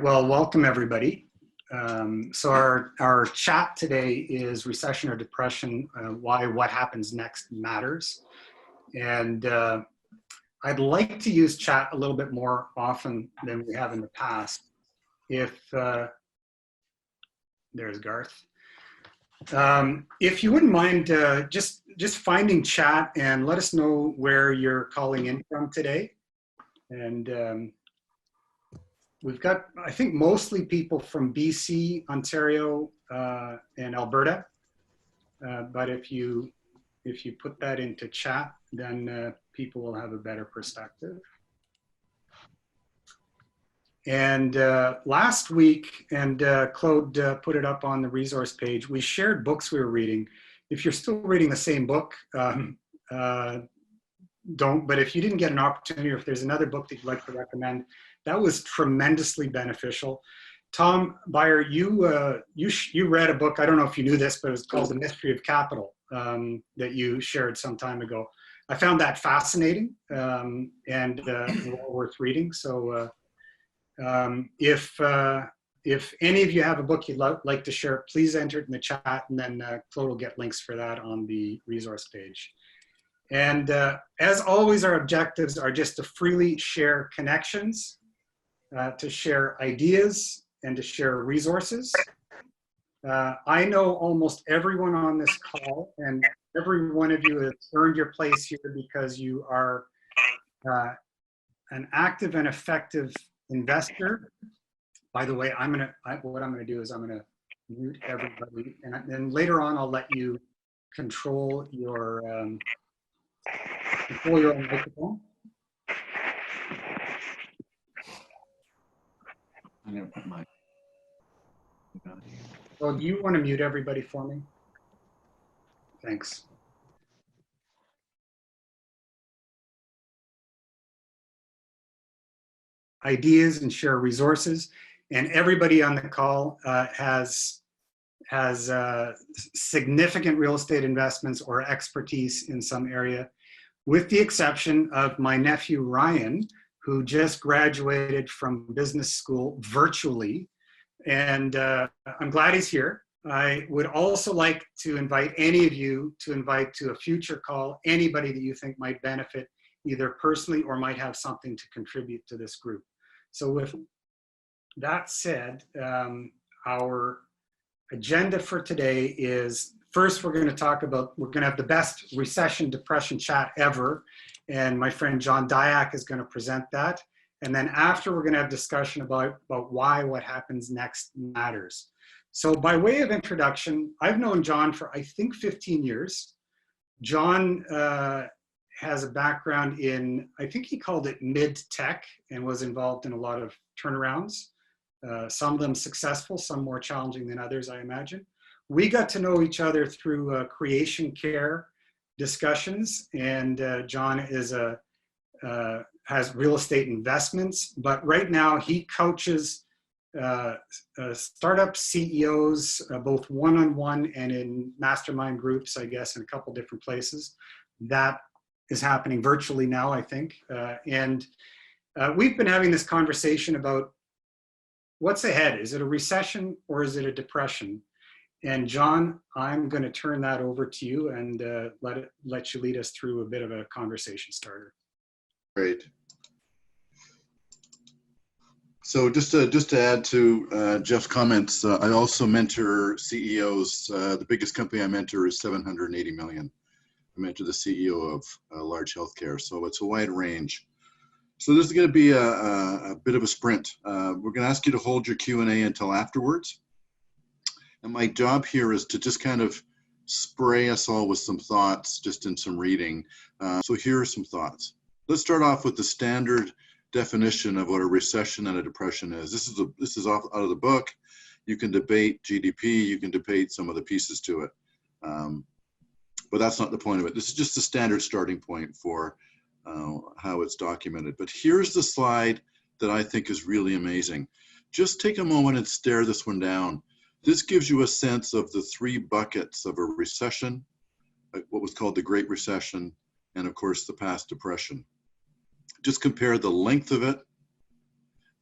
Well, welcome everybody. So our chat today is recession or depression, why what happens next matters. And I'd like to use chat a little bit more often than we have in the past. If, there's Garth. If you wouldn't mind just finding chat and let us know where you're calling in from today. And we've got, I think, mostly people from BC, Ontario, and Alberta. But if you put that into chat, then people will have a better perspective. And last week, and Claude put it up on the resource page, we shared books we were reading. If you're still reading the same book, don't, but if you didn't get an opportunity, or if there's another book that you'd like to recommend, that was tremendously beneficial. Tom Beyer, you read a book, I don't know if you knew this, but it was called The Mystery of Capital, that you shared some time ago. I found that fascinating and well worth reading. So if any of you have a book you'd like to share, please enter it in the chat, and then Claude will get links for that on the resource page. And as always, our objectives are just to freely share connections, to share ideas, and to share resources. I know almost everyone on this call, and every one of you has earned your place here because you are an active and effective investor. By the way, what I'm gonna do is I'm gonna mute everybody, and then later on I'll let you control your own microphone. I'm gonna put my. Well, do you want to mute everybody for me? Thanks. Ideas and share resources, and everybody on the call has significant real estate investments or expertise in some area, with the exception of my nephew Ryan, who just graduated from business school virtually. And I'm glad he's here. I would also like to invite any of you to invite to a future call anybody that you think might benefit either personally or might have something to contribute to this group. So with that said, our agenda for today is, first we're going to have the best recession depression chat ever, and my friend John Dyack is going to present that. And then after, we're going to have discussion about why what happens next matters. So by way of introduction, I've known John for I think 15 years. John has a background in, I think he called it mid-tech, and was involved in a lot of turnarounds. Some of them successful, some more challenging than others, I imagine. We got to know each other through creation care discussions, and John is has real estate investments, but right now he coaches startup CEOs, both one-on-one and in mastermind groups, I guess, in a couple different places. That is happening virtually now, I think. And we've been having this conversation about what's ahead. Is it a recession or is it a depression? And John, I'm going to turn that over to you and let you lead us through a bit of a conversation starter. Great. So just to add to Jeff's comments, I also mentor CEOs. The biggest company I mentor is 780 million. I mentor the CEO of large healthcare, so it's a wide range. So this is going to be a bit of a sprint. We're going to ask you to hold your Q&A until afterwards. And my job here is to just kind of spray us all with some thoughts, just in some reading. So here are some thoughts. Let's start off with the standard definition of what a recession and a depression is. This is out of the book. You can debate GDP, you can debate some of the pieces to it. But that's not the point of it. This is just a standard starting point for how it's documented. But here's the slide that I think is really amazing. Just take a moment and stare this one down. This gives you a sense of the three buckets of a recession, what was called the Great Recession, and of course the past depression. Just compare the length of it,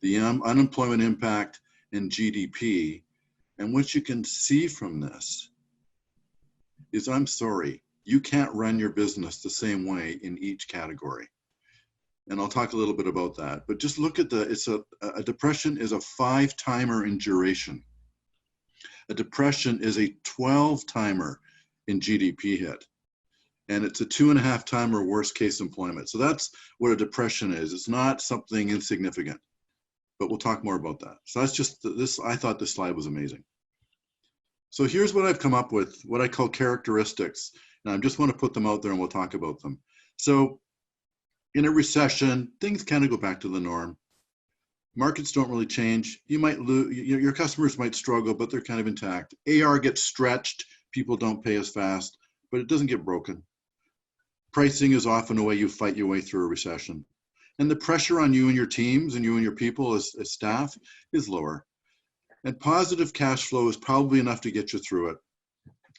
the unemployment impact, and GDP. And what you can see from this is, I'm sorry, you can't run your business the same way in each category. And I'll talk a little bit about that. But just look at a depression is a 5-timer in duration. A depression is a 12-timer in GDP hit. And it's a 2.5-timer worst case employment. So that's what a depression is. It's not something insignificant, but we'll talk more about that. So that's just this. I thought this slide was amazing. So here's what I've come up with, what I call characteristics. And I just want to put them out there and we'll talk about them. So in a recession, things kind of go back to the norm. Markets don't really change. You might lose, your customers might struggle, but they're kind of intact. AR gets stretched. People don't pay as fast, but it doesn't get broken. Pricing is often a way you fight your way through a recession. And the pressure on you and your teams and you and your people as staff is lower. And positive cash flow is probably enough to get you through it.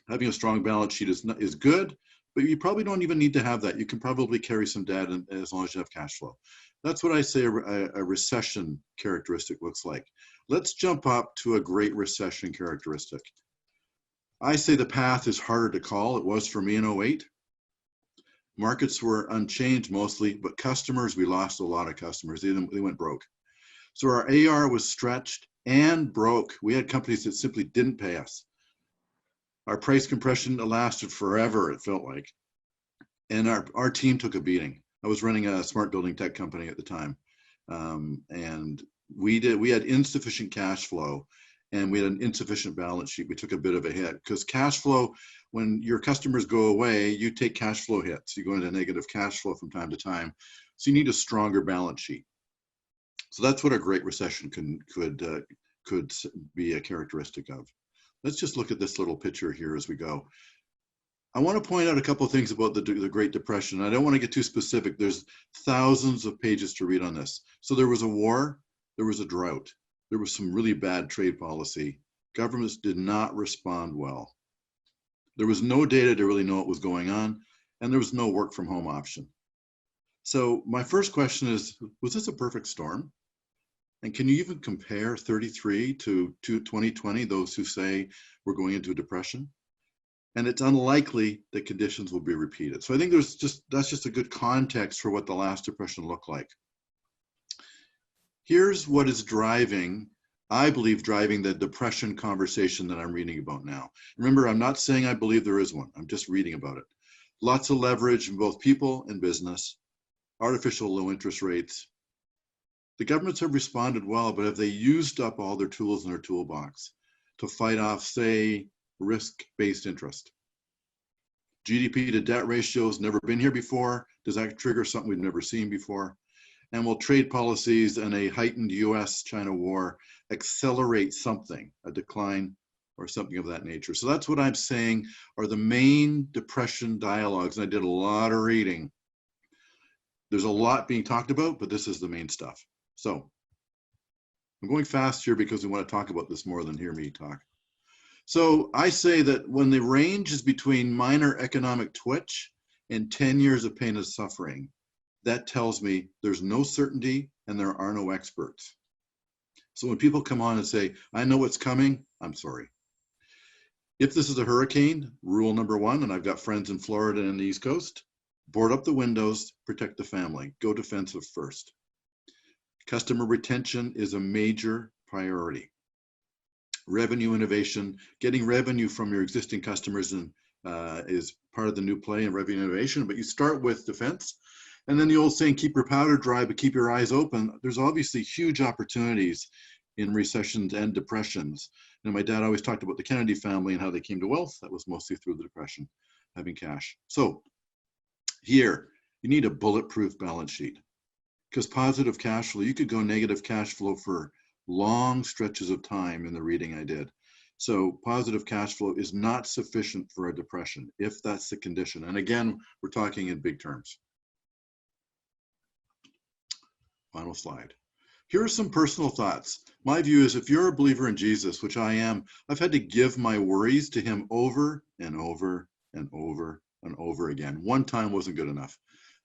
Having a strong balance sheet is good, but you probably don't even need to have that. You can probably carry some debt as long as you have cash flow. That's what I say a recession characteristic looks like. Let's jump up to a great recession characteristic. I say the path is harder to call. It was for me in 08. Markets were unchanged mostly, but customers, we lost a lot of customers. They went broke. So our AR was stretched and broke. We had companies that simply didn't pay us. Our price compression lasted forever, it felt like. And our team took a beating. I was running a smart building tech company at the time. And we had insufficient cash flow and we had an insufficient balance sheet. We took a bit of a hit because cash flow, when your customers go away, you take cash flow hits. You go into negative cash flow from time to time. So you need a stronger balance sheet. So that's what a great recession could be a characteristic of. Let's just look at this little picture here as we go. I want to point out a couple of things about the Great Depression. I don't want to get too specific. There's thousands of pages to read on this. So there was a war, there was a drought, there was some really bad trade policy. Governments did not respond well. There was no data to really know what was going on, and there was no work from home option. So my first question is, was this a perfect storm? And can you even compare 33 to 2020, those who say we're going into a depression? And it's unlikely that conditions will be repeated. So I think that's just a good context for what the last depression looked like. Here's what is driving, I believe, driving the depression conversation that I'm reading about now. Remember, I'm not saying I believe there is one. I'm just reading about it. Lots of leverage in both people and business, artificial low interest rates. The governments have responded well, but have they used up all their tools in their toolbox to fight off, say, risk-based interest? GDP to debt ratio has never been here before. Does that trigger something we've never seen before? And will trade policies and a heightened US-China war accelerate something, a decline or something of that nature? So that's what I'm saying are the main depression dialogues. And I did a lot of reading. There's a lot being talked about, but this is the main stuff. So I'm going fast here because we want to talk about this more than hear me talk. So I say that when the range is between minor economic twitch and 10 years of pain and suffering, that tells me there's no certainty and there are no experts. So when people come on and say, I know what's coming, I'm sorry. If this is a hurricane, rule number 1, and I've got friends in Florida and the East Coast, board up the windows, protect the family, go defensive first. Customer retention is a major priority. Revenue innovation, getting revenue from your existing customers is part of the new play in revenue innovation, but you start with defense. And then the old saying, keep your powder dry, but keep your eyes open. There's obviously huge opportunities in recessions and depressions. And my dad always talked about the Kennedy family and how they came to wealth. That was mostly through the Depression, having cash. So here, you need a bulletproof balance sheet because positive cash flow, you could go negative cash flow for long stretches of time in the reading I did. So positive cash flow is not sufficient for a depression if that's the condition. And again, we're talking in big terms. Final slide. Here are some personal thoughts. My view is if you're a believer in Jesus, which I am, I've had to give my worries to him over and over and over and over again. One time wasn't good enough.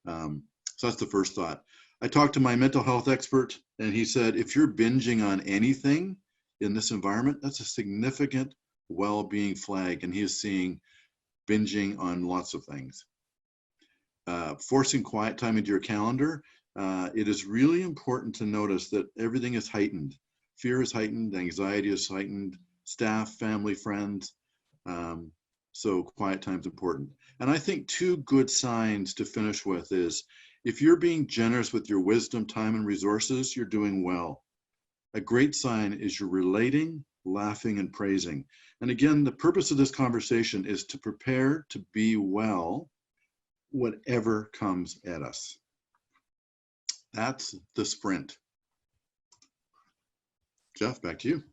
So that's the first thought. I talked to my mental health expert, and he said, if you're binging on anything in this environment, that's a significant well-being flag. And he is seeing binging on lots of things. Forcing quiet time into your calendar. It is really important to notice that everything is heightened. Fear is heightened, anxiety is heightened, staff, family, friends. So quiet time is important. And I think two good signs to finish with is, if you're being generous with your wisdom, time, and resources, you're doing well. A great sign is you're relating, laughing, and praising. And again, the purpose of this conversation is to prepare to be well, whatever comes at us. That's the sprint. Jeff, back to you.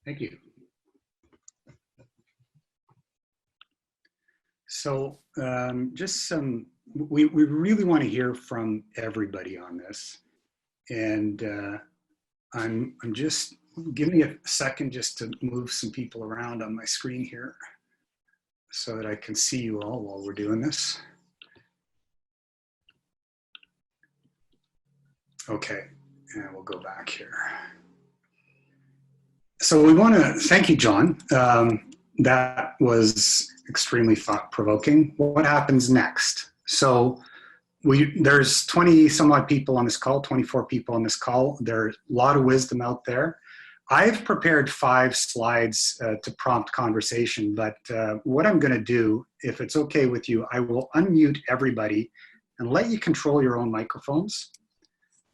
Thank you. So we really want to hear from everybody on this. And I'm just, give me a second just to move some people around on my screen here so that I can see you all while we're doing this. Okay, and we'll go back here. So we want to thank you, John. That was extremely thought-provoking. What happens next? So there's 20 some odd people on this call, 24 people on this call. There's a lot of wisdom out there. I've prepared 5 slides to prompt conversation, but what I'm going to do, if it's okay with you, I will unmute everybody and let you control your own microphones.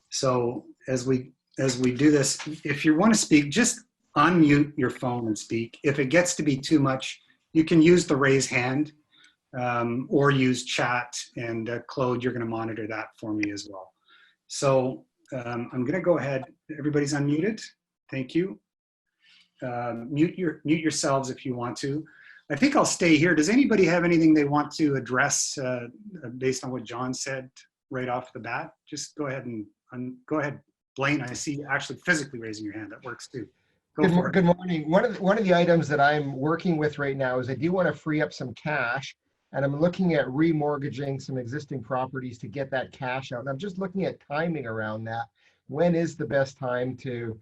So as we do this, if you want to speak, just unmute your phone and speak. If it gets to be too much, you can use the raise hand or use chat, and Claude, you're going to monitor that for me as well. So I'm going to go ahead. Everybody's unmuted. Thank you. Mute yourselves if you want to. I think I'll stay here. Does anybody have anything they want to address based on what John said right off the bat? Just go ahead and go ahead, Blaine. I see you actually physically raising your hand. That works too. Good morning. One of the items that I'm working with right now is I do want to free up some cash, and I'm looking at remortgaging some existing properties to get that cash out. And I'm just looking at timing around that. When is the best time to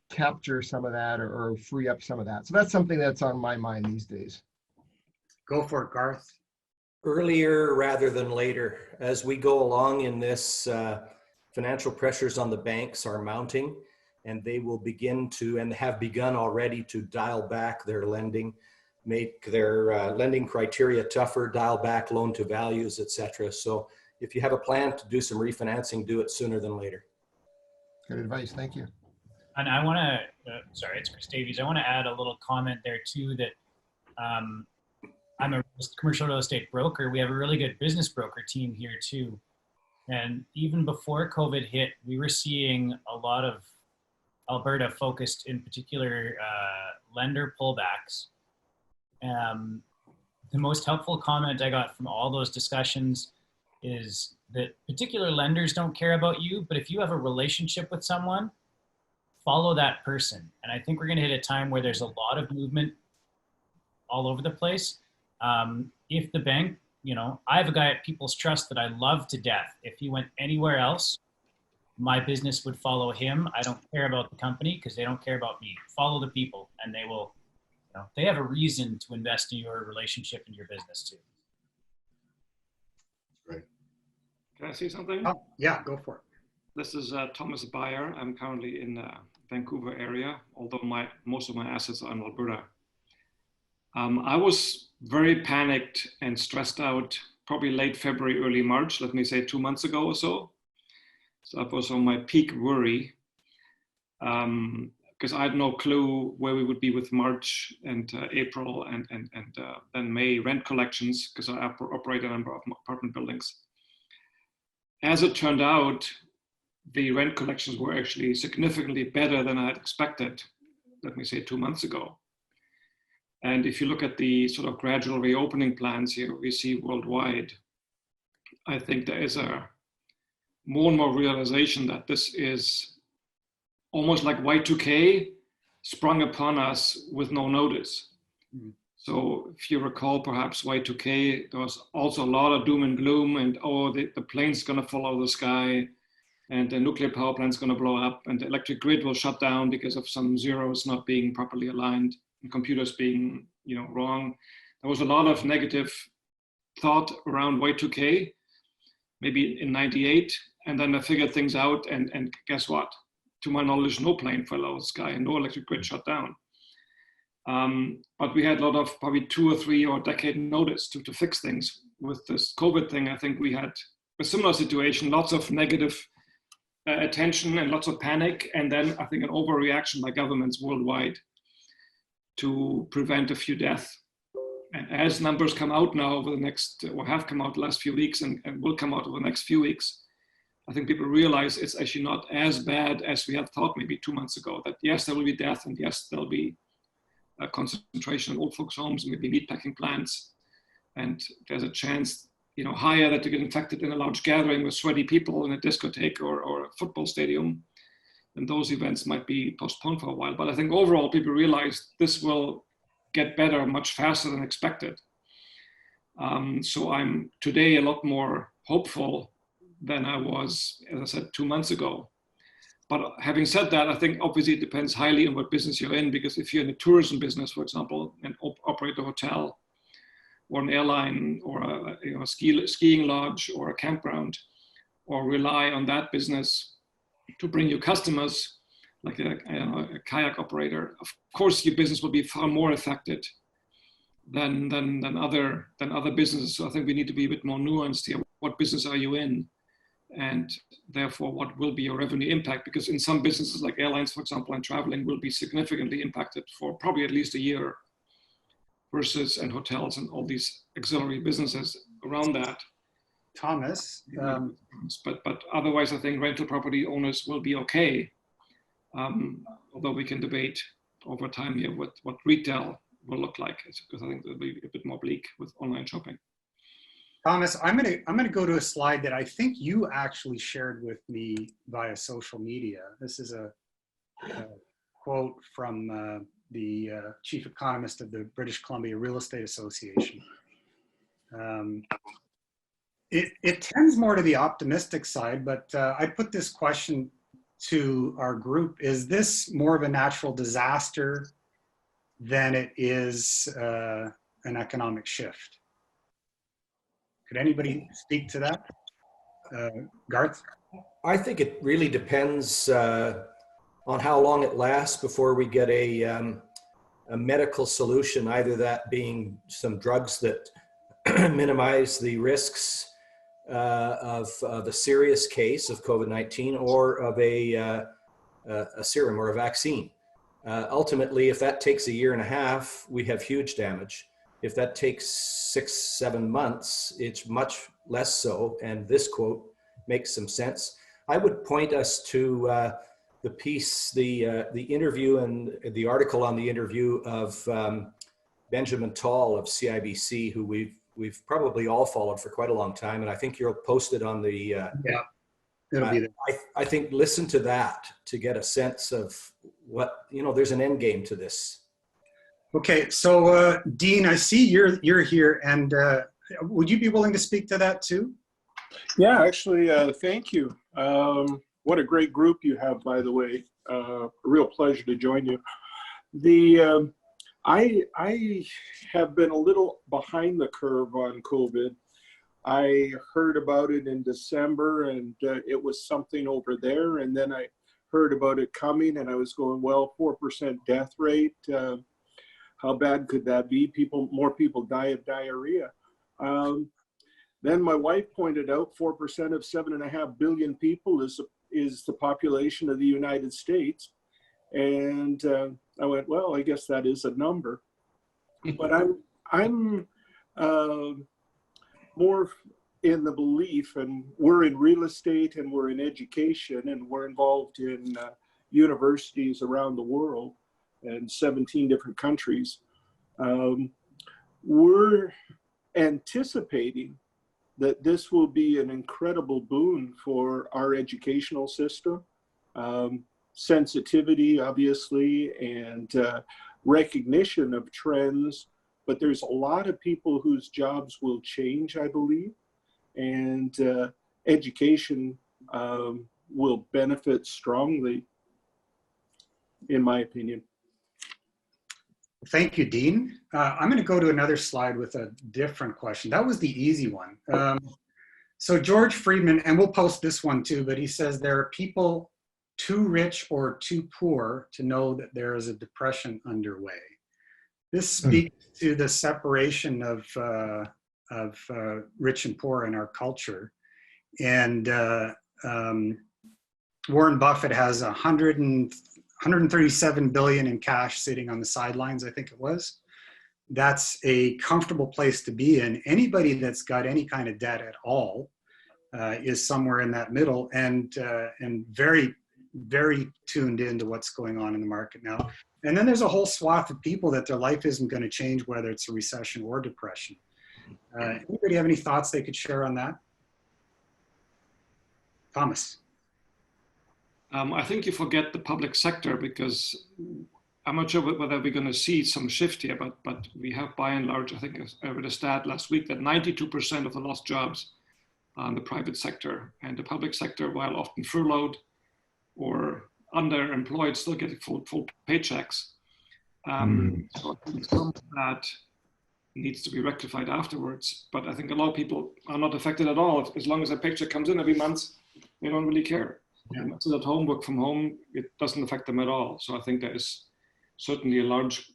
capture some of that or free up some of that? So that's something that's on my mind these days. Go for it, Garth. Earlier rather than later. As we go along in this, financial pressures on the banks are mounting, and they will begin to, and have begun already, to dial back their lending, make their lending criteria tougher, dial back loan to values, etc. So if you have a plan to do some refinancing, do it sooner than later. Good advice. Thank you. And I want to, sorry, it's Chris Davies. I want to add a little comment there too, that I'm a commercial real estate broker. We have a really good business broker team here too. And even before COVID hit, we were seeing a lot of Alberta focused, in particular, lender pullbacks. The most helpful comment I got from all those discussions is that particular lenders don't care about you, but if you have a relationship with someone, follow that person. And I think we're going to hit a time where there's a lot of movement all over the place. If the bank, I have a guy at People's Trust that I love to death. If he went anywhere else, my business would follow him. I don't care about the company because they don't care about me. Follow the people, and they will, they have a reason to invest in your relationship and your business too. Right. Can I say something? Oh, yeah, go for it. This is Thomas Bayer. I'm currently in the Vancouver area, although most of my assets are in Alberta. I was very panicked and stressed out probably late February, early March, let me say 2 months ago or so. So that was on my peak worry, because I had no clue where we would be with March and April and then May rent collections, because I operate a number of apartment buildings. As it turned out, the rent collections were actually significantly better than I had expected, let me say 2 months ago. And if you look at the sort of gradual reopening plans here we see worldwide, I think there is a more and more realization that this is almost like Y2K sprung upon us with no notice. Mm-hmm. So if you recall, perhaps Y2K, there was also a lot of doom and gloom and, oh, the plane's gonna follow the sky. and the nuclear power plant's going to blow up, and the electric grid will shut down because of some zeros not being properly aligned, and computers being, wrong. There was a lot of negative thought around Y2K, maybe in '98, and then I figured things out, and guess what? To my knowledge, no plane fell out of the sky and no electric grid shut down. But we had a lot of probably 2 or 3 or decade notice to fix things. With this COVID thing, I think we had a similar situation, lots of negative attention and lots of panic, and then I think an overreaction by governments worldwide to prevent a few deaths. And as numbers come out now over the next, or have come out the last few weeks and will come out over the next few weeks, I think people realize it's actually not as bad as we had thought maybe 2 months ago, that yes, there will be death, and yes, there'll be a concentration in old folks' homes, maybe meatpacking plants, and there's a chance, higher that you get infected in a large gathering with sweaty people in a discotheque or a football stadium, and those events might be postponed for a while. But I think overall people realize this will get better much faster than expected. So I'm today a lot more hopeful than I was, as I said, 2 months ago. But having said that, I think obviously it depends highly on what business you're in, because if you're in the tourism business, for example, and operate a hotel or an airline or a skiing lodge or a campground, or rely on that business to bring you customers, like a kayak operator, of course your business will be far more affected than other businesses. So I think we need to be a bit more nuanced here. What business are you in? And therefore, what will be your revenue impact? Because in some businesses like airlines, for example, and traveling will be significantly impacted for probably at least a year, versus, and hotels and all these auxiliary businesses around that. Thomas. But otherwise, I think rental property owners will be okay. Although we can debate over time here what retail will look like, because I think it'll be a bit more bleak with online shopping. Thomas, I'm gonna go to a slide that I think you actually shared with me via social media. This is a quote from the chief economist of the British Columbia Real Estate Association. It tends more to the optimistic side, but I put this question to our group: is this more of a natural disaster than it is an economic shift? Could anybody speak to that? Garth? I think it really depends on how long it lasts before we get a medical solution, either that being some drugs that minimize the risks of the serious case of COVID-19, or of a serum or a vaccine. Ultimately, if that takes 1.5 years, we have huge damage. If that takes 6-7 months, it's much less so. And this quote makes some sense. I would point us to the piece, the interview and the article on the interview of Benjamin Tall of CIBC, who we've probably all followed for quite a long time. And I think you'll post it on the, yeah, it'll be there. I think listen to that to get a sense of what, there's an end game to this. Okay, so Dean, I see you're here, and would you be willing to speak to that too? Yeah, actually, thank you. What a great group you have, by the way. A real pleasure to join you. I have been a little behind the curve on COVID. I heard about it in December, and it was something over there, and then I heard about it coming, and I was going, well, 4% death rate. How bad could that be? More people die of diarrhea. Then my wife pointed out 4% of 7.5 billion people is the population of the United States. And I went, well, I guess that is a number. But I'm more in the belief, and we're in real estate and we're in education and we're involved in universities around the world and 17 different countries. We're anticipating that this will be an incredible boon for our educational system. Sensitivity, obviously, and recognition of trends, but there's a lot of people whose jobs will change, I believe, and education will benefit strongly, in my opinion. Thank you, Dean. I'm going to go to another slide with a different question. That was the easy one. So George Friedman, and we'll post this one too, but he says there are people too rich or too poor to know that there is a depression underway. This speaks to the separation of rich and poor in our culture. And Warren Buffett has 137 billion in cash sitting on the sidelines, I think it was. That's a comfortable place to be in. Anybody that's got any kind of debt at all is somewhere in that middle, and very, very tuned into what's going on in the market now. And then there's a whole swath of people that their life isn't going to change, whether it's a recession or depression. Anybody have any thoughts they could share on that? Thomas. I think you forget the public sector, because I'm not sure whether we're going to see some shift here, but we have by and large, I think I read a stat last week that 92% of the lost jobs are in the private sector, and the public sector, while often furloughed or underemployed, still getting full paychecks. So I think some of that needs to be rectified afterwards, but I think a lot of people are not affected at all. As long as a paycheck comes in every month, they don't really care. Yeah. Sit at home, work from home, it doesn't affect them at all. So I think there is certainly a large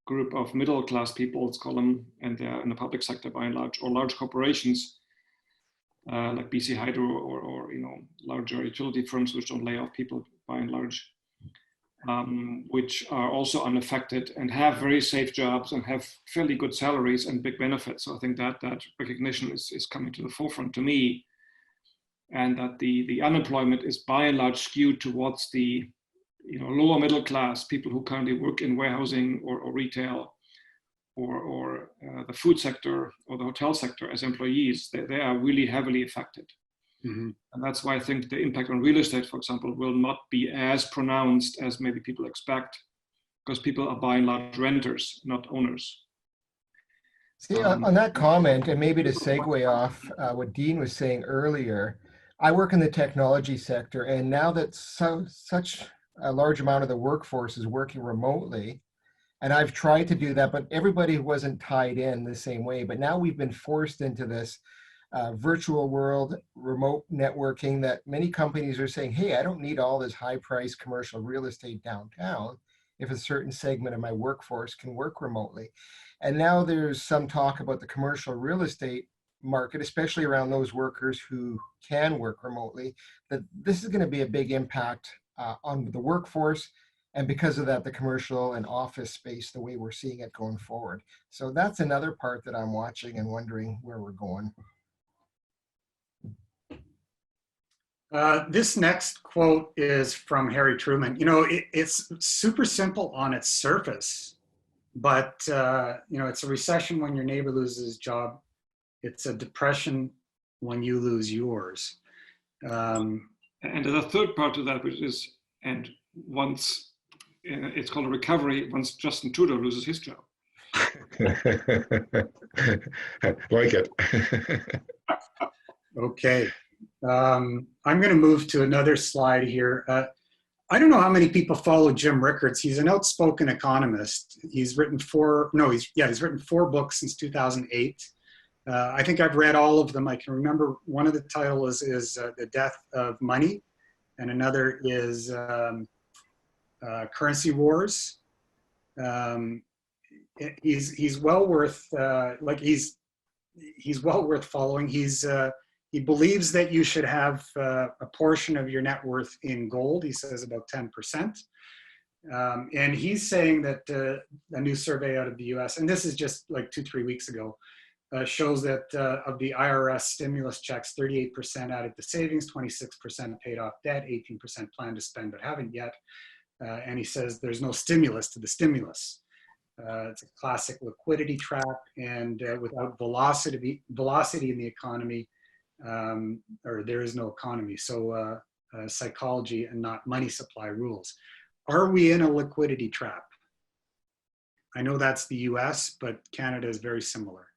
group of middle-class people, let's call them, and they're in the public sector by and large, or large corporations like BC Hydro or larger utility firms which don't lay off people by and large, which are also unaffected and have very safe jobs and have fairly good salaries and big benefits. So I think that recognition is coming to the forefront to me, and that the unemployment is by and large skewed towards the lower middle class, people who currently work in warehousing or retail or the food sector or the hotel sector as employees. They are really heavily affected. Mm-hmm. And that's why I think the impact on real estate, for example, will not be as pronounced as maybe people expect, because people are by and large renters, not owners. See, on that comment, and maybe to segue off what Dean was saying earlier, I work in the technology sector, and now that such a large amount of the workforce is working remotely, and I've tried to do that, but everybody wasn't tied in the same way. But now we've been forced into this virtual world, remote networking, that many companies are saying, hey, I don't need all this high-priced commercial real estate downtown if a certain segment of my workforce can work remotely. And now there's some talk about the commercial real estate market, especially around those workers who can work remotely, that this is going to be a big impact on the workforce, and because of that, the commercial and office space, the way we're seeing it going forward. So that's another part that I'm watching and wondering where we're going. This next quote is from Harry Truman. It's super simple on its surface, but it's a recession when your neighbor loses his job. It's a depression when you lose yours. And there's a third part to that, which is, and once it's called a recovery, once Justin Trudeau loses his job. Like it. Okay. I'm going to move to another slide here. I don't know how many people follow Jim Rickards. He's an outspoken economist. He's written he's written 4 books since 2008. I think I've read all of them. I can remember one of the titles is The Death of Money, and another is Currency Wars. He's well worth he's well worth following. He believes that you should have a portion of your net worth in gold. He says about 10%. And he's saying that a new survey out of the US, and this is just like 2-3 weeks ago, shows that of the IRS stimulus checks, 38% added to savings, 26% paid off debt, 18% plan to spend but haven't yet. And he says there's no stimulus to the stimulus. It's a classic liquidity trap, and without velocity in the economy, or there is no economy. So psychology and not money supply rules. Are we in a liquidity trap? I know that's the US, but Canada is very similar.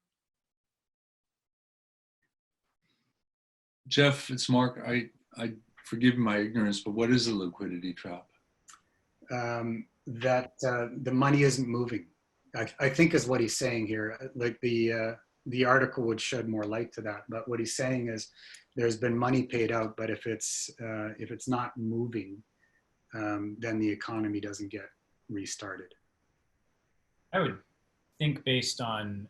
Jeff, it's Mark. I forgive my ignorance, but what is a liquidity trap? That the money isn't moving, I think is what he's saying here. Like the article would shed more light to that, but what he's saying is there's been money paid out, but if it's not moving, then the economy doesn't get restarted. I would think, based on,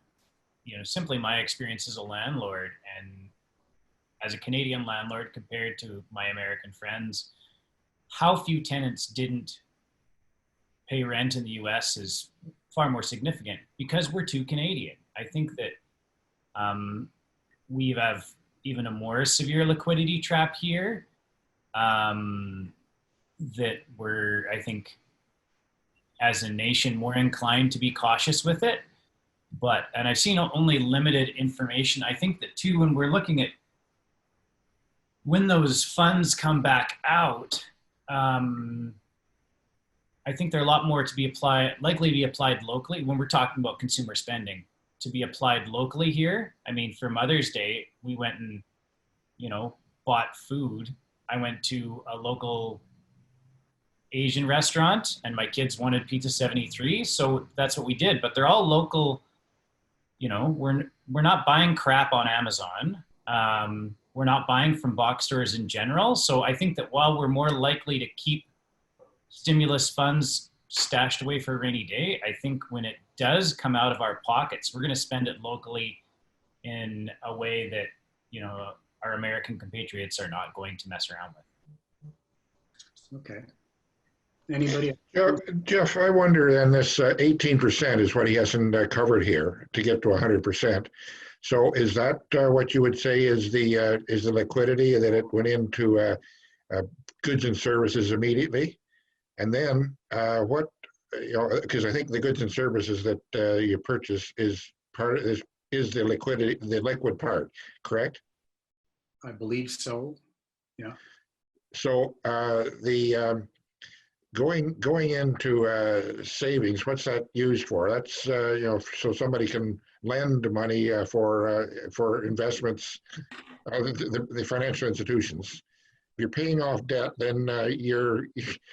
simply my experience as a landlord and as a Canadian landlord compared to my American friends, how few tenants didn't pay rent in the US is far more significant because we're too Canadian. I think that we have even a more severe liquidity trap here, that we're, I think, as a nation, more inclined to be cautious with it. And I've seen only limited information. I think that too, when we're looking at when those funds come back out, I think they're a lot more likely to be applied locally when we're talking about consumer spending, to be applied locally here. I mean, for Mother's Day, we went and, bought food. I went to a local Asian restaurant and my kids wanted Pizza 73. So that's what we did, but they're all local. We're not buying crap on Amazon. We're not buying from box stores in general. So I think that while we're more likely to keep stimulus funds stashed away for a rainy day, I think when it does come out of our pockets, we're going to spend it locally in a way that, our American compatriots are not going to mess around with. Okay. Anybody? Jeff, I wonder then, this 18% is what he hasn't covered here to get to 100%. So is that what you would say is the liquidity, that it went into goods and services immediately? And then what, because I think the goods and services that you purchase is the liquidity, the liquid part, correct? I believe so. Yeah. So going into savings, what's that used for? That's so somebody can lend money for investments, the financial institutions. If you're paying off debt, then you're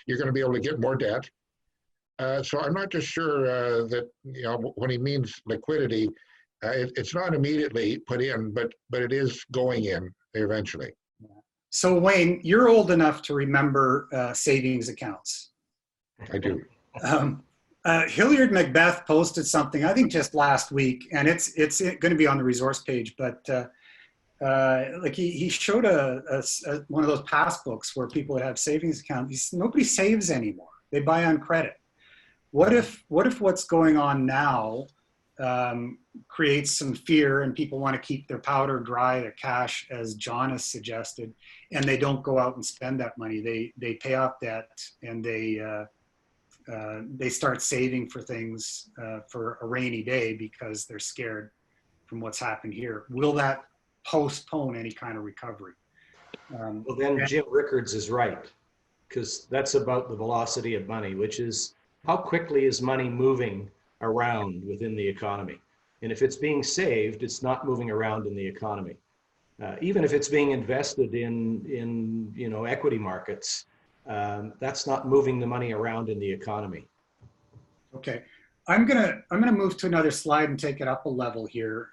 going to be able to get more debt. So I'm not just sure that when he means liquidity, it's not immediately put in, but it is going in eventually. So Wayne, you're old enough to remember savings accounts. I do. Hilliard Macbeth posted something, I think just last week, and it's going to be on the resource page, but like he showed one of those passbooks where people would have savings accounts. Nobody saves anymore. They buy on credit. What if what's going on now creates some fear and people want to keep their powder dry, their cash, as John has suggested, and they don't go out and spend that money. They pay off debt and they start saving for things for a rainy day because they're scared from what's happened here. Will that postpone any kind of recovery? Well, then Jim Rickards is right, because that's about the velocity of money, which is how quickly is money moving around within the economy. And if it's being saved, it's not moving around in the economy. Even if it's being invested in equity markets, that's not moving the money around in the economy. Okay, I'm gonna move to another slide and take it up a level here.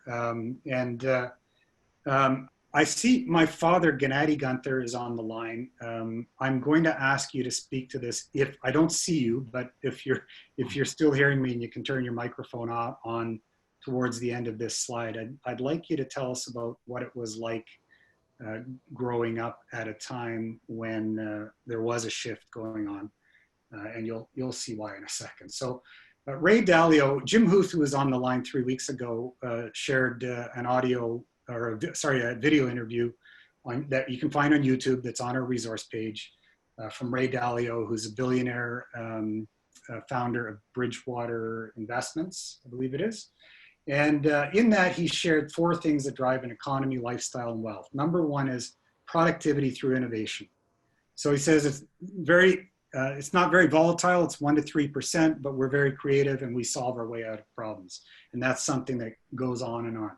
I see my father, Gennady Gunther, is on the line. I'm going to ask you to speak to this. If I don't see you, but if you're still hearing me and you can turn your microphone on towards the end of this slide, I'd like you to tell us about what it was like growing up at a time when there was a shift going on, and you'll see why in a second. So Ray Dalio, Jim Huth, who was on the line 3 weeks ago, shared a video interview that you can find on YouTube that's on our resource page from Ray Dalio, who's a billionaire founder of Bridgewater Investments, I believe it is. And in that, he shared 4 things that drive an economy, lifestyle, and wealth. Number 1 is productivity through innovation. So he says it's not very volatile. It's 1 to 3%, but we're very creative and we solve our way out of problems. And that's something that goes on and on.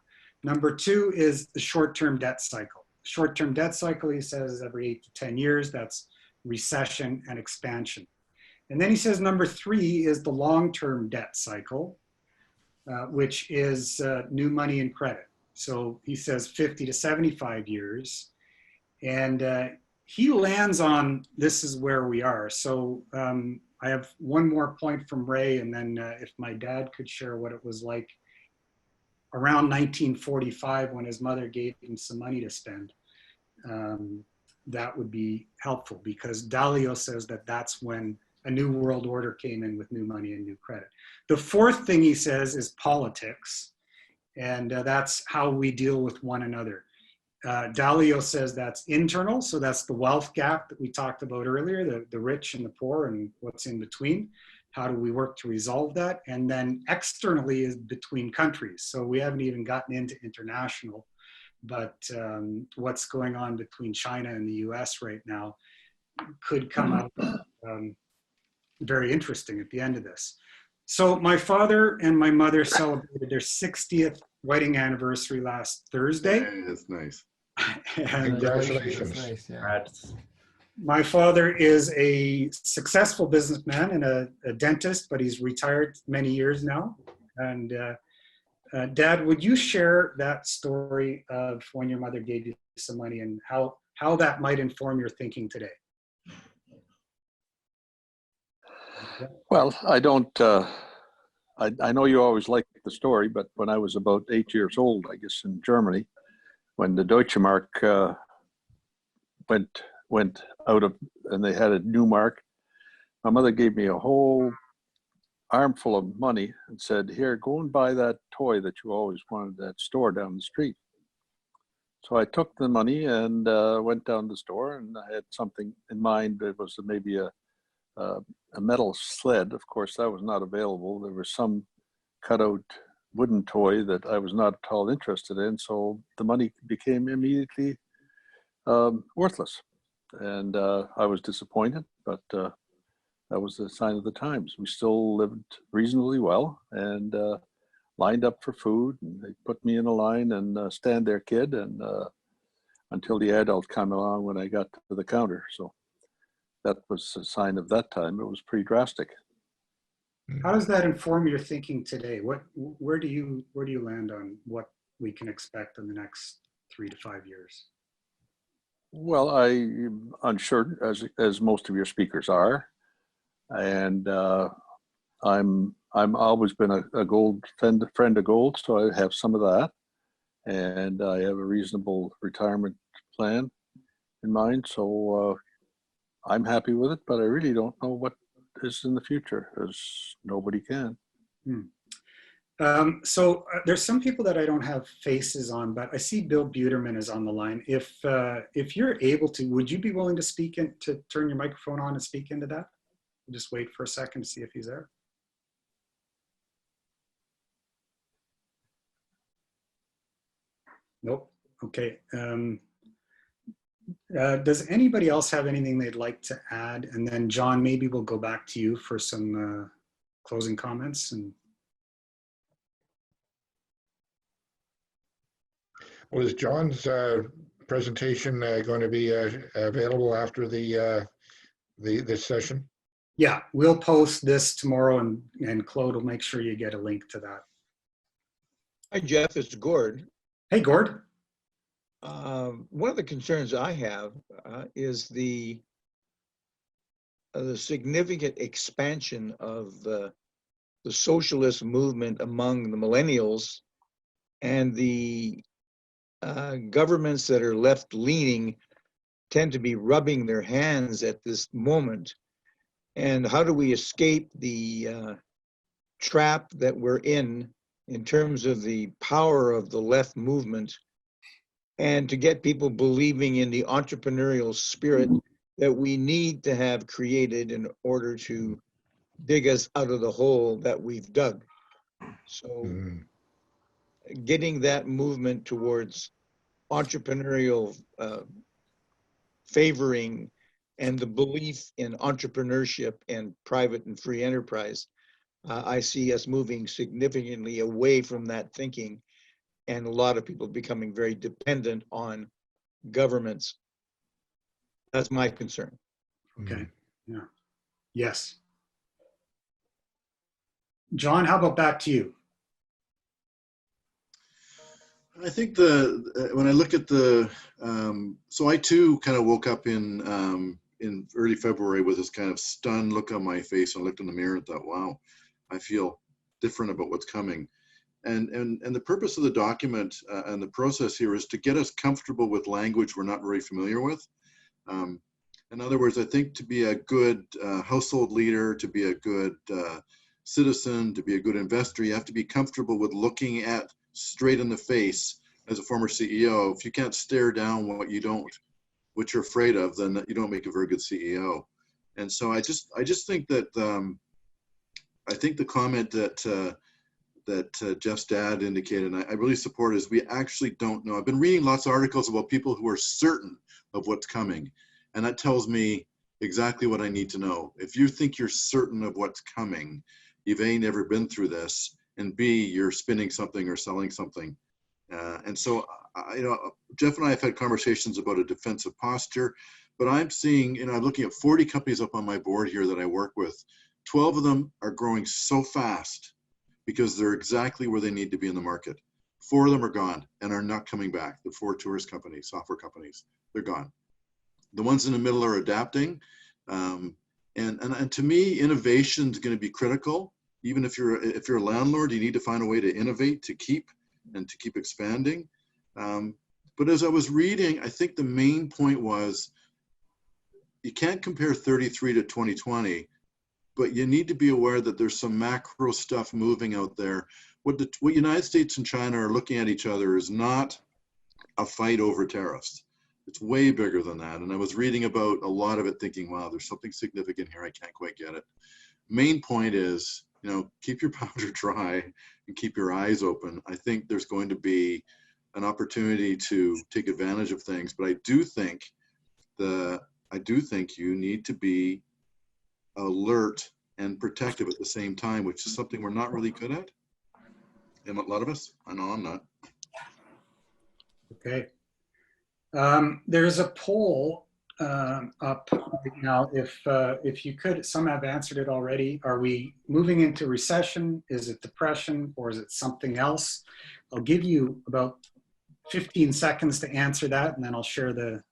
Number 2 is the short-term debt cycle. short-term debt cycle, he says, every 8 to 10 years. That's recession and expansion. And then he says number 3 is the long-term debt cycle, which is new money and credit. So he says 50 to 75 years. And he lands on this is where we are. So I have one more point from Ray, and then if my dad could share what it was like around 1945 when his mother gave him some money to spend, that would be helpful, because Dalio says that that's when a new world order came in with new money and new credit. The 4th thing he says is politics, and that's how we deal with one another. Dalio says that's internal, so that's the wealth gap that we talked about earlier, the rich and the poor and what's in between. How do we work to resolve that? And then externally is between countries. So we haven't even gotten into international, but what's going on between China and the US right now could come out very interesting at the end of this. So my father and my mother celebrated their 60th wedding anniversary last Thursday. Yeah, that's nice. And Congratulations. That's nice, yeah. my father is a successful businessman and a dentist, but he's retired many years now. And Dad, would you share that story of when your mother gave you some money and how that might inform your thinking today? Well, I don't, I know you always like the story, but when I was about 8 years old, I guess in Germany, when the Deutsche Mark went out of, and they had a new mark, my mother gave me a whole armful of money and said, here, go and buy that toy that you always wanted at that store down the street. So I took the money and went down the store, and I had something in mind. It was maybe a metal sled. Of course, that was not available. There was some cutout wooden toy that I was not at all interested in. So the money became immediately worthless. And I was disappointed, but that was the sign of the times. We still lived reasonably well and lined up for food. And they put me in a line and stand there, kid, and until the adult came along when I got to the counter. So that was a sign of that time. It was pretty drastic. How does that inform your thinking today? Where do you land on what we can expect in the next 3 to 5 years? Well, I'm unsure, as most of your speakers are, and I'm always been a gold friend of gold, so I have some of that, and I have a reasonable retirement plan in mind. So I'm happy with it, but I really don't know what is in the future, as nobody can. So there's some people that I don't have faces on, but I see Bill Buterman is on the line. If you're able to, would you be willing to to turn your microphone on and speak into that? We'll just wait for a second to see if he's there. Nope. Okay. Does anybody else have anything they'd like to add? And then John, maybe we'll go back to you for some closing comments. And well, is John's presentation going to be available after this session? yeah, we'll post this tomorrow, and Claude will make sure you get a link to that. Hi, Jeff, it's Gord. Hey, Gord. One of the concerns I have is the significant expansion of the socialist movement among the millennials, and the governments that are left-leaning tend to be rubbing their hands at this moment. And how do we escape the trap that we're in terms of the power of the left movement, and to get people believing in the entrepreneurial spirit that we need to have created in order to dig us out of the hole that we've dug. So getting that movement towards entrepreneurial favoring and the belief in entrepreneurship and private and free enterprise, I see us moving significantly away from that thinking, and a lot of people becoming very dependent on governments. That's my concern. Okay. Yeah. Yes. John, how about back to you? I think when I look at so I too kind of woke up in early February with this kind of stunned look on my face. I looked in the mirror and thought, wow, I feel different about what's coming. And the purpose of the document and the process here is to get us comfortable with language we're not very familiar with. In other words, I think to be a good household leader, to be a good citizen, to be a good investor, you have to be comfortable with looking at straight in the face. As a former CEO, if you can't stare down what you're afraid of, then you don't make a very good CEO. And so I just think that I think the comment that Jeff's dad indicated, and I really support, is we actually don't know. I've been reading lots of articles about people who are certain of what's coming, and that tells me exactly what I need to know. If you think you're certain of what's coming, you've A, never been through this, and B, you're spinning something or selling something. And so, Jeff and I have had conversations about a defensive posture, but I'm seeing, I'm looking at 40 companies up on my board here that I work with. 12 of them are growing so fast because they're exactly where they need to be in the market. 4 of them are gone and are not coming back. The 4 tourist companies, software companies, they're gone. The ones in the middle are adapting. And to me, innovation is going to be critical. Even if you're a landlord, you need to find a way to innovate, to keep expanding. But as I was reading, I think the main point was you can't compare 33 to 2020, but you need to be aware that there's some macro stuff moving out there. What United States and China are looking at each other is not a fight over tariffs. It's way bigger than that. And I was reading about a lot of it thinking, wow, there's something significant here. I can't quite get it. Main point is, keep your powder dry and keep your eyes open. I think there's going to be an opportunity to take advantage of things, but I do think you need to be alert and protective at the same time, which is something we're not really good at. And a lot of us, I know I'm not. Okay. There's a poll up right now. If you could, some have answered it already. Are we moving into recession? Is it depression, or is it something else? I'll give you about 15 seconds to answer that, and then I'll share the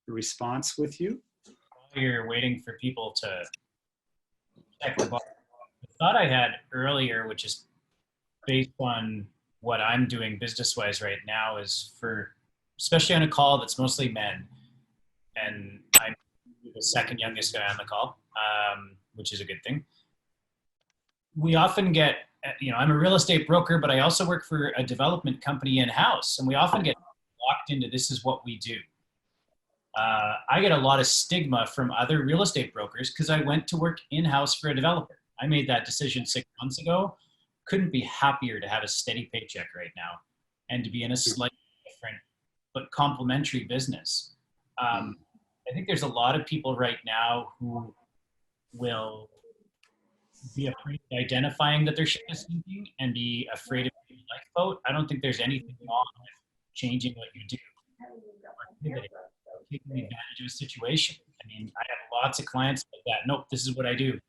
response with you. While you're waiting for people to check the box, the thought I had earlier, which is based on what I'm doing business-wise right now, is especially on a call that's mostly men, and I'm the second youngest guy on the call, which is a good thing. We often get, I'm a real estate broker, but I also work for a development company in-house, and we often get locked into this is what we do. I get a lot of stigma from other real estate brokers because I went to work in-house for a developer. I made that decision 6 months ago. Couldn't be happier to have a steady paycheck right now and to be in a slightly different but complementary business. I think there's a lot of people right now who will be afraid of identifying that their ship is sinking and be afraid of being a lifeboat. I don't think there's anything wrong with changing what you do or pivoting, taking advantage of a situation. I mean, I have lots of clients like that. Nope, this is what I do.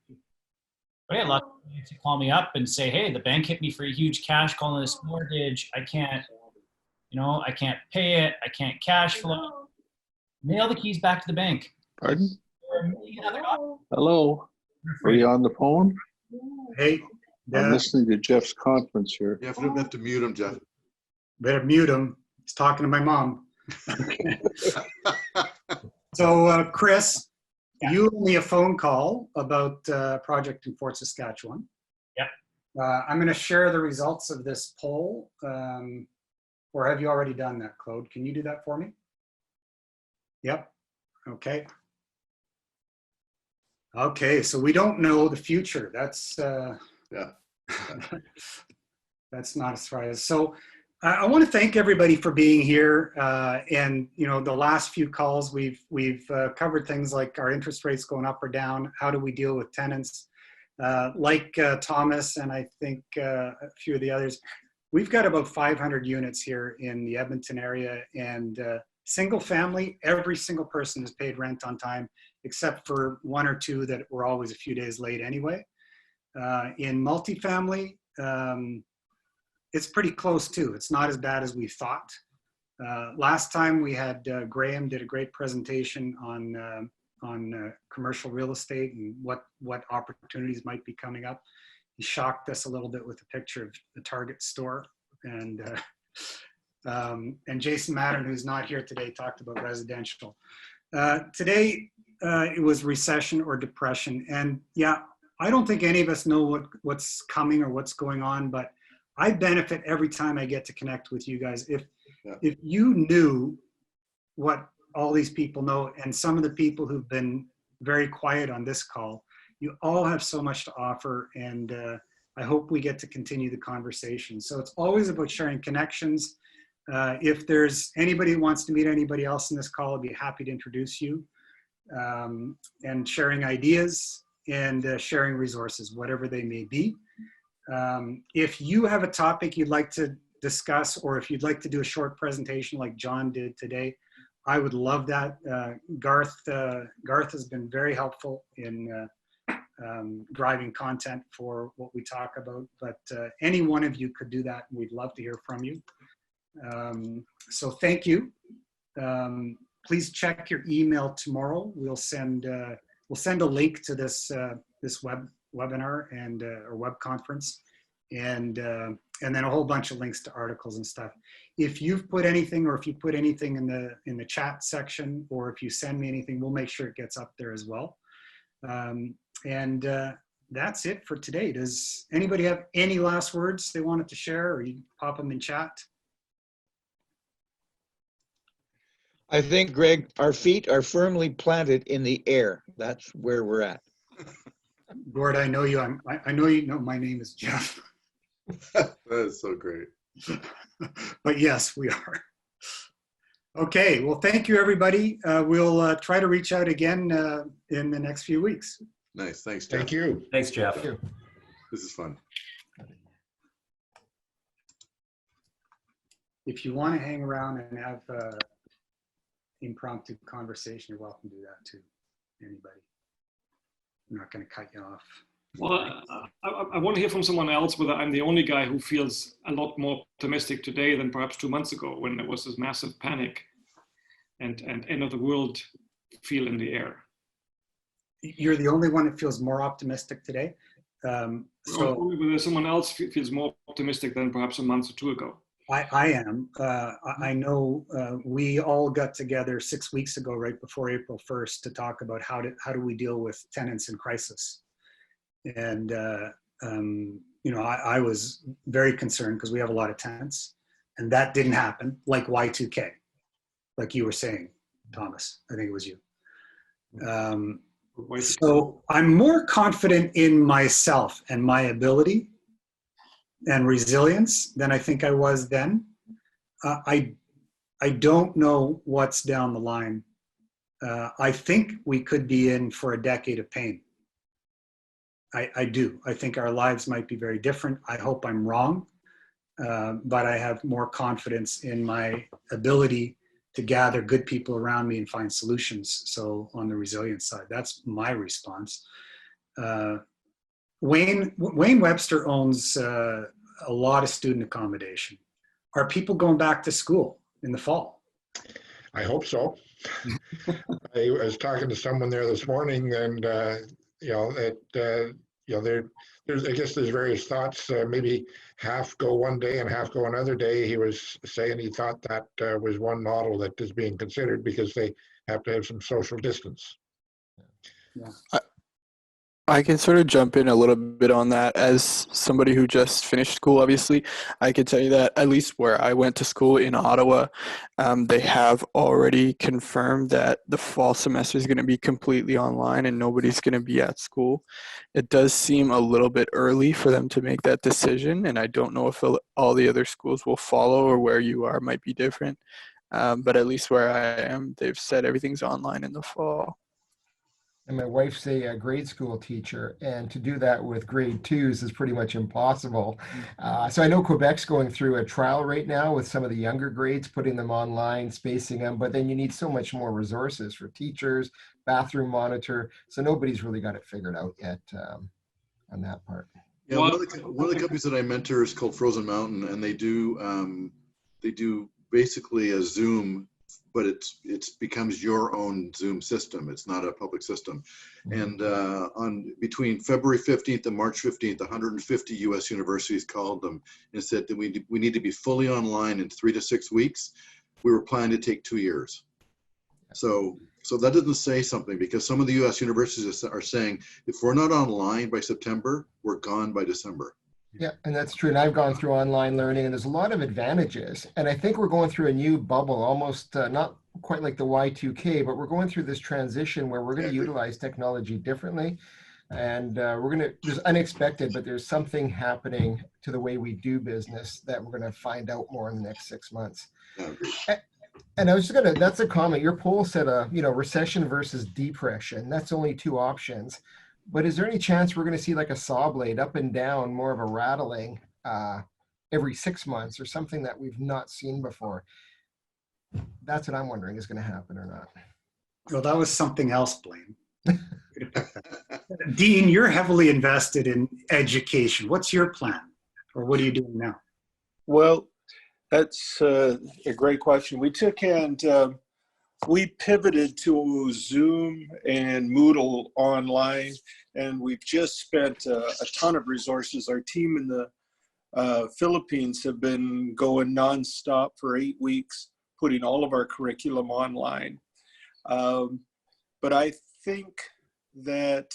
But I have lots of clients who call me up and say, hey, the bank hit me for a huge cash calling this mortgage. I can't pay it. I can't cash flow. Mail the keys back to the bank. Pardon? Hello. Are you on the phone? Hey. I'm listening to Jeff's conference here. You have to mute him, Jeff. Better mute him. He's talking to my mom. So, Chris, you owe me a phone call about project in Fort Saskatchewan. Yep. I'm going to share the results of this poll. Or have you already done that, Claude? Can you do that for me? Yep. Okay. Okay, so we don't know the future. That's yeah. That's not as far as. So I want to thank everybody for being here. And the last few calls we've covered things like our interest rates going up or down. How do we deal with tenants? Like Thomas and I think a few of the others. We've got about 500 units here in the Edmonton area, and Single family, every single person has paid rent on time, except for one or two that were always a few days late anyway. In multifamily, it's pretty close too. It's not as bad as we thought. Last time we had Graham did a great presentation on commercial real estate and what opportunities might be coming up. He shocked us a little bit with a picture of the Target store, and Jason Mattern, who's not here today, talked about residential. Today it was recession or depression, and yeah, I don't think any of us know what's coming or what's going on, but I benefit every time I get to connect with you guys. If you knew what all these people know, and some of the people who've been very quiet on this call, you all have so much to offer, and I hope we get to continue the conversation. So it's always about sharing connections. If there's anybody who wants to meet anybody else in this call, I'd be happy to introduce you, and sharing ideas and sharing resources, whatever they may be. If you have a topic you'd like to discuss, or if you'd like to do a short presentation like John did today, I would love that. Garth has been very helpful in driving content for what we talk about, but any one of you could do that, and we'd love to hear from you. So thank you. Please check your email tomorrow. We'll send a link to this webinar and or web conference, and then a whole bunch of links to articles and stuff. If you've put anything, or if you put anything in the chat section, or if you send me anything, we'll make sure it gets up there as well. That's it for today. Does anybody have any last words they wanted to share, or you pop them in chat? I think, Greg, our feet are firmly planted in the air. That's where we're at. Gord, I know you. I know you know my name is Jeff. That is so great. But yes, we are. Okay, well, thank you, everybody. We'll try to reach out again in the next few weeks. Nice, thanks, Jeff. Thank you. Thanks, Jeff. Thank you. This is fun. If you want to hang around and have impromptu conversation, you're welcome to do that too. Anybody. I'm not going to cut you off. Well, I want to hear from someone else whether I'm the only guy who feels a lot more optimistic today than perhaps 2 months ago, when there was this massive panic and end of the world feel in the air. You're the only one that feels more optimistic today. So whether someone else feels more optimistic than perhaps a month or two ago. I am. I know we all got together 6 weeks ago, right before April 1st, to talk about how do we deal with tenants in crisis. And, you know, I was very concerned because we have a lot of tenants, and that didn't happen, like Y2K, like you were saying, Thomas. I think it was you. So I'm more confident in myself and my ability and resilience than I think I was then. I don't know what's down the line. I think we could be in for a decade of pain. I do. I think our lives might be very different. I hope I'm wrong, but I have more confidence in my ability to gather good people around me and find solutions. So on the resilience side, that's my response. Wayne Webster owns a lot of student accommodation. Are people going back to school in the fall? I hope so. I was talking to someone there this morning, and you know, there's I guess there's various thoughts. Maybe half go one day and half go another day. He was saying he thought that was one model that is being considered because they have to have some social distance. Yeah. I can sort of jump in a little bit on that. As somebody who just finished school, obviously, I can tell you that at least where I went to school in Ottawa, they have already confirmed that the fall semester is going to be completely online and nobody's going to be at school. It does seem a little bit early for them to make that decision, and I don't know if all the other schools will follow or where you are might be different. But at least where I am, they've said everything's online in the fall. And my wife's a grade school teacher, and to do that with grade twos is pretty much impossible. So I know Quebec's going through a trial right now with some of the younger grades, putting them online, spacing them, but then you need so much more resources for teachers, bathroom monitor. So nobody's really got it figured out yet on that part. Yeah, one of the companies that I mentor is called Frozen Mountain, and they do basically a Zoom, but it becomes your own Zoom system. It's not a public system. And on between February 15th and March 15th, 150 U.S. universities called them and said that we need to be fully online in 3 to 6 weeks. We were planning to take 2 years. So that doesn't say something, because some of the U.S. universities are saying if we're not online by September, we're gone by December. Yeah, and that's true. And I've gone through online learning, and there's a lot of advantages. And I think we're going through a new bubble, almost not quite like the Y2K, but we're going through this transition where we're going to utilize technology differently. And there's unexpected, but there's something happening to the way we do business that we're going to find out more in the next 6 months. And I was just that's a comment. Your poll said, recession versus depression. That's only 2 options. But is there any chance we're going to see like a saw blade up and down, more of a rattling every 6 months, or something that we've not seen before? That's what I'm wondering is going to happen or not. Well, that was something else, Blaine. Dean, you're heavily invested in education. What's your plan, or what are you doing now? Well, that's a great question. We took and we pivoted to Zoom and Moodle online, and we've just spent a ton of resources. Our team in the Philippines have been going nonstop for 8 weeks, putting all of our curriculum online. But I think that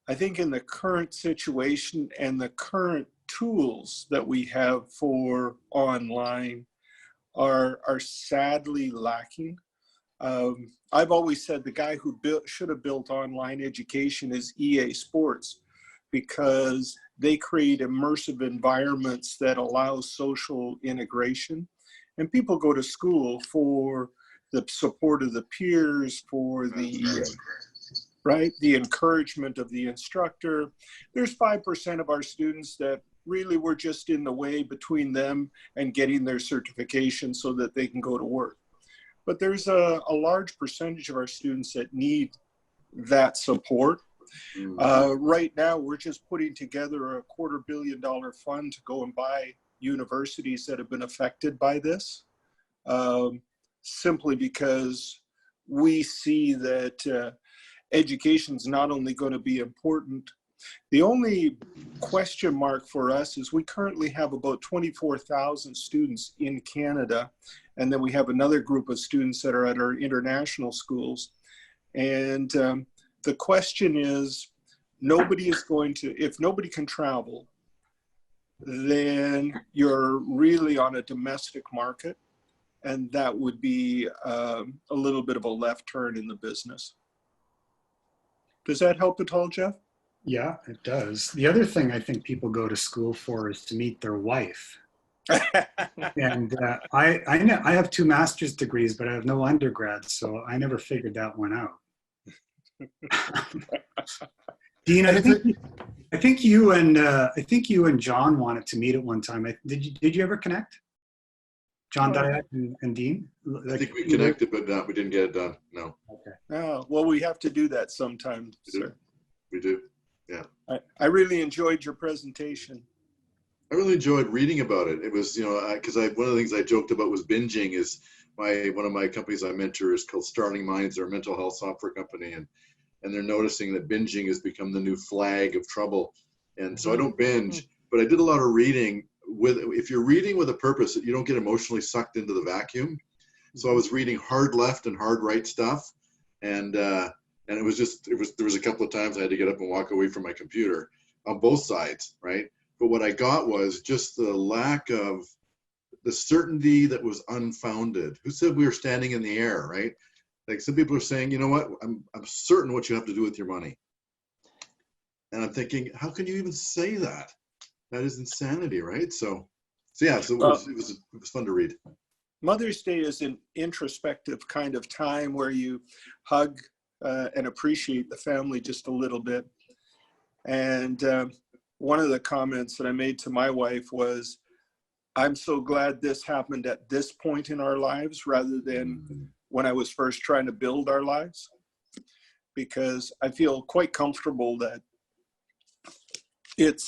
in the current situation and the current tools that we have for online are sadly lacking. I've always said the guy who should have built online education is EA Sports, because they create immersive environments that allow social integration. And people go to school for the support of the peers, for the the encouragement of the instructor. There's 5% of our students that really were just in the way between them and getting their certification so that they can go to work. But there's a large percentage of our students that need that support. Right now, we're just putting together a $250 million fund to go and buy universities that have been affected by this, simply because we see that education is not only going to be important. The only question mark for us is we currently have about 24,000 students in Canada, and then we have another group of students that are at our international schools. And the question is, if nobody can travel, then you're really on a domestic market, and that would be a little bit of a left turn in the business. Does that help at all, Jeff? Yeah, it does. The other thing I think people go to school for is to meet their wife. And I have 2 master's degrees, but I have no undergrad, so I never figured that one out. Dean, I think you and John wanted to meet at one time. Did you ever connect? John Dyack and Dean? I think we connected, but we didn't get it done. No. Okay. Oh, well, we have to do that sometime, sir. We do. Yeah. I really enjoyed your presentation. I really enjoyed reading about it. It was, because one of the things I joked about was binging. Is one of my companies I mentor is called Starting Minds. They're a mental health software company, and they're noticing that binging has become the new flag of trouble. And so I don't binge, but I did a lot of reading. If you're reading with a purpose, you don't get emotionally sucked into the vacuum. So I was reading hard left and hard right stuff, and there was a couple of times I had to get up and walk away from my computer on both sides, right? But what I got was just the lack of the certainty that was unfounded. Who said we were standing in the air, right? Like some people are saying, you know what, I'm certain what you have to do with your money. And I'm thinking, how can you even say that? That is insanity, right? So it was fun to read. Mother's Day is an introspective kind of time where you hug and appreciate the family just a little bit. And one of the comments that I made to my wife was, I'm so glad this happened at this point in our lives rather than when I was first trying to build our lives, because I feel quite comfortable that it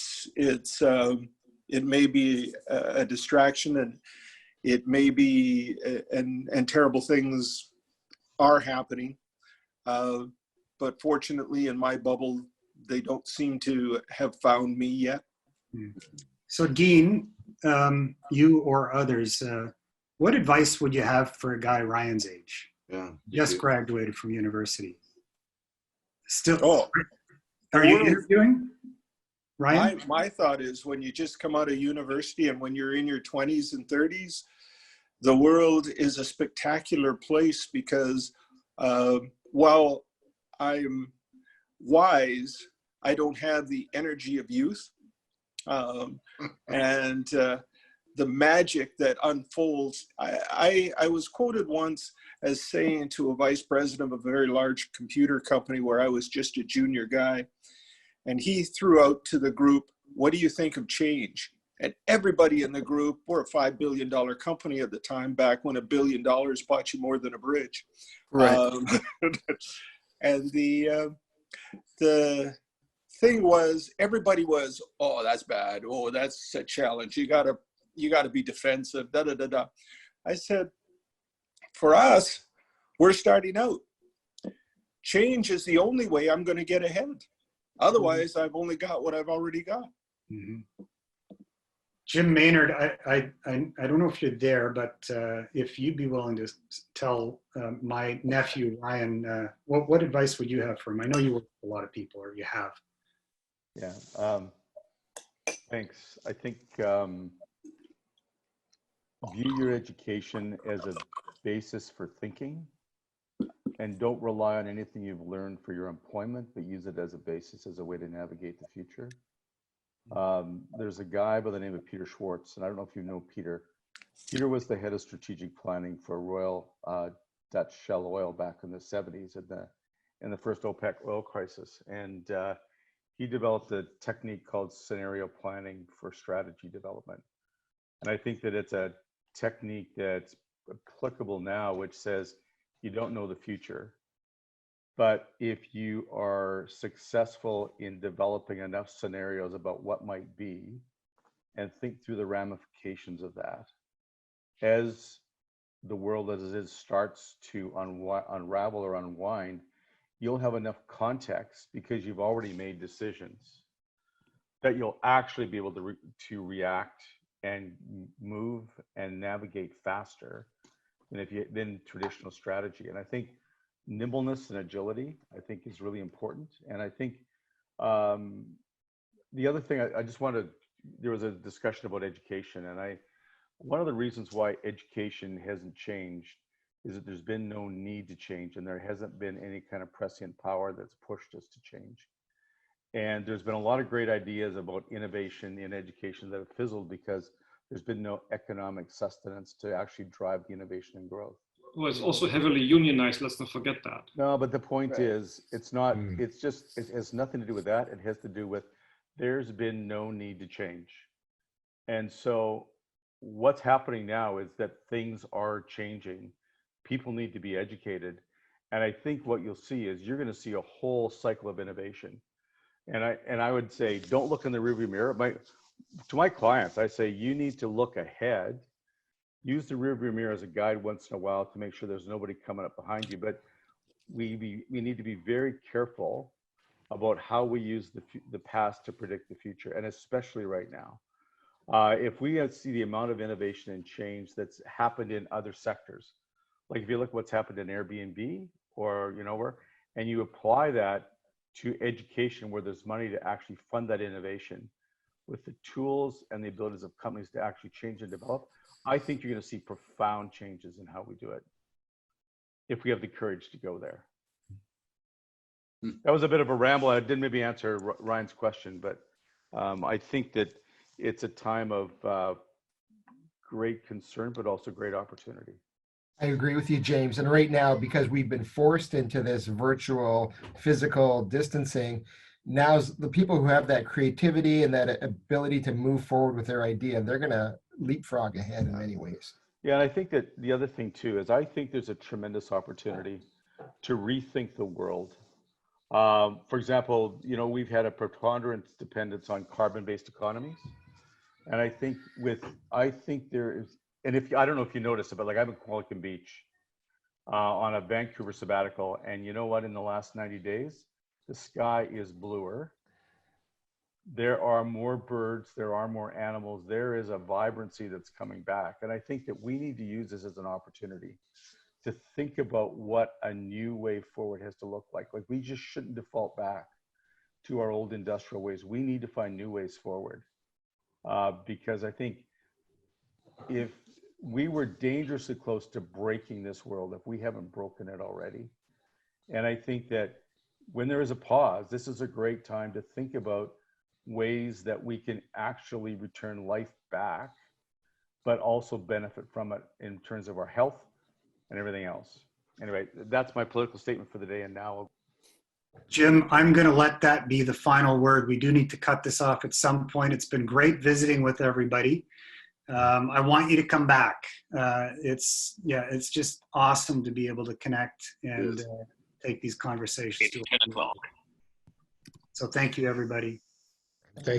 may be a distraction, and it may be, and terrible things are happening. But fortunately, in my bubble, they don't seem to have found me yet. So Dean, you or others, what advice would you have for a guy Ryan's age? Yeah. Just graduated from university. Still, Oh, are you interviewing, Ryan? My thought is, when you just come out of university and when you're in your 20s and 30s, the world is a spectacular place, because while I'm wise, I don't have the energy of youth. And the magic that unfolds. I was quoted once as saying to a vice president of a very large computer company where I was just a junior guy, and he threw out to the group, "What do you think of change?" And everybody in the group, we're a $5 billion company at the time, back when $1 billion bought you more than a bridge. Right. And the thing was, everybody was, "Oh, that's bad. Oh, that's a challenge. You gotta be defensive, da da da da." I said, for us, we're starting out. Change is the only way I'm going to get ahead. Otherwise, I've only got what I've already got. Mm-hmm. Jim Maynard, I don't know if you're there, but if you'd be willing to tell my nephew Ryan, what advice would you have for him? I know you work with a lot of people, or you have. Yeah, thanks. I think view your education as a basis for thinking, and don't rely on anything you've learned for your employment, but use it as a basis, as a way to navigate the future. There's a guy by the name of Peter Schwartz, and I don't know if you know Peter. Peter was the head of strategic planning for Royal Dutch Shell Oil back in the 70s in the first OPEC oil crisis. And he developed a technique called scenario planning for strategy development. And I think that it's a technique that's applicable now, which says you don't know the future, but if you are successful in developing enough scenarios about what might be and think through the ramifications of that, as the world as it is starts to unravel or unwind, you'll have enough context, because you've already made decisions, that you'll actually be able to react and move and navigate faster than traditional strategy. And I think nimbleness and agility, I think, is really important. And I think the other thing I just wanted, there was a discussion about education, and one of the reasons why education hasn't changed is that there's been no need to change, and there hasn't been any kind of prescient power that's pushed us to change. And there's been a lot of great ideas about innovation in education that have fizzled because there's been no economic sustenance to actually drive the innovation and growth. Well, it's also heavily unionized. Let's not forget that. No, but the point is, it's not, it's just, it has nothing to do with that. It has to do with, there's been no need to change. And so what's happening now is that things are changing. People need to be educated. And I think what you'll see is you're going to see a whole cycle of innovation. And I would say, don't look in the rearview mirror. To my clients, I say, you need to look ahead. Use the rearview mirror as a guide once in a while to make sure there's nobody coming up behind you. But we need to be very careful about how we use the past to predict the future, and especially right now. If we see the amount of innovation and change that's happened in other sectors, like if you look at what's happened in Airbnb or and you apply that to education, where there's money to actually fund that innovation with the tools and the abilities of companies to actually change and develop, I think you're going to see profound changes in how we do it, if we have the courage to go there. That was a bit of a ramble. I didn't maybe answer Ryan's question, but I think that it's a time of great concern, but also great opportunity. I agree with you, James. And right now, because we've been forced into this virtual physical distancing, now's the people who have that creativity and that ability to move forward with their idea, they're going to leapfrog ahead in many ways. Yeah, and I think that the other thing too is I think there's a tremendous opportunity to rethink the world. For example, you know, we've had a preponderance dependence on carbon-based economies. And I think there is, and if I don't know if you noticed it, but like I'm in Qualicum Beach on a Vancouver sabbatical, and you know what? In the last 90 days, the sky is bluer. There are more birds, there are more animals, there is a vibrancy that's coming back. And I think that we need to use this as an opportunity to think about what a new way forward has to look like. Like we just shouldn't default back to our old industrial ways. We need to find new ways forward. Because I think if we were dangerously close to breaking this world, if we haven't broken it already. And I think that when there is a pause, this is a great time to think about ways that we can actually return life back, but also benefit from it in terms of our health and everything else. Anyway, that's my political statement for the day. And now, Jim, I'm going to let that be the final word. We do need to cut this off at some point. It's been great visiting with everybody. I want you to come back. It's just awesome to be able to connect and take these conversations to. So thank you, everybody. Thank